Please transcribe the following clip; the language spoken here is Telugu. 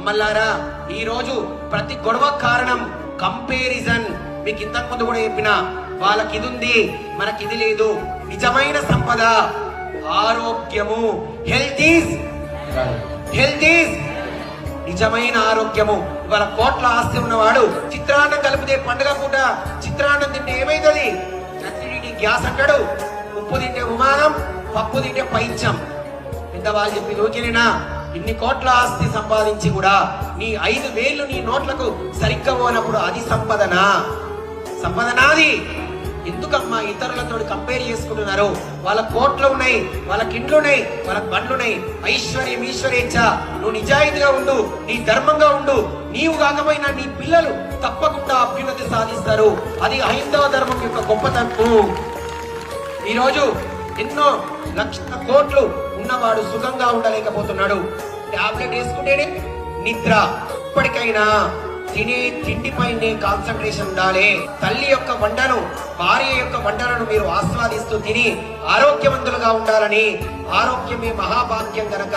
అమ్మలారా, ఈ రోజు ప్రతి గొడవ కారణం కంపారిజన్. మీకు ఇంతకు ముందు కూడా చెప్పిన, వాళ్ళకి ఇది ఉంది, మనకి ఇది లేదు. నిజమైన సంపద ఆరోగ్యము. హెల్త్ ఈజ్ నిజమైన ఆరోగ్యము. ఇవాళ కోట్ల ఆస్తి ఉన్నవాడు చిత్రాన్నం కలిపితే పండుగ పూట చిత్రాన్నం తింటే ఏమైతుంది? చట్నీ గ్యాస్ అంటాడు, ఉప్పు తింటే ఉమానం, పప్పు తింటే పైత్యం. పెద్దవాళ్ళు చెప్పి ఓకేనేనా? ఇన్ని కోట్ల ఆస్తి సంపాదించి కూడా నీ 5 వేళ్లు నీ నోట్లకు సరిగ్గా పోనప్పుడు అది సంపదనా? సంపదనాది. ఎందుకమ్మా ఇతరులతో కంపేర్ చేసుకుంటున్నారు? వాళ్ళ కోట్లు ఉన్నాయి, వాళ్ళకి ఇండ్లు ఉన్నాయి, వాళ్ళకి బండ్లున్నాయి. ఐశ్వర్యం ఈశ్వరేచ్ఛ. నువ్వు నిజాయితీగా ఉండు, నీ ధర్మంగా ఉండు. నీవు కాకపోయినా నీ పిల్లలు తప్పకుండా అభ్యున్నతి సాధిస్తారు. అది హైందవ ధర్మం యొక్క గొప్పతనం. ఈరోజు ఎన్నో లక్షల కోట్లు ఉన్నవాడు సుఖంగా ఉండలేకపోతున్నాడు. టాబ్లెట్ వేసుకుంటేనే నిద్ర. ఇప్పటికైనా తినే తిండిపైనే కాన్సన్ట్రేషన్ ఉండాలి. తల్లి యొక్క వంటను, భార్య యొక్క వంటలను మీరు ఆస్వాదిస్తూ తిని ఆరోగ్యవంతులుగా ఉండాలని. ఆరోగ్యమే మహాభాగ్యం గనక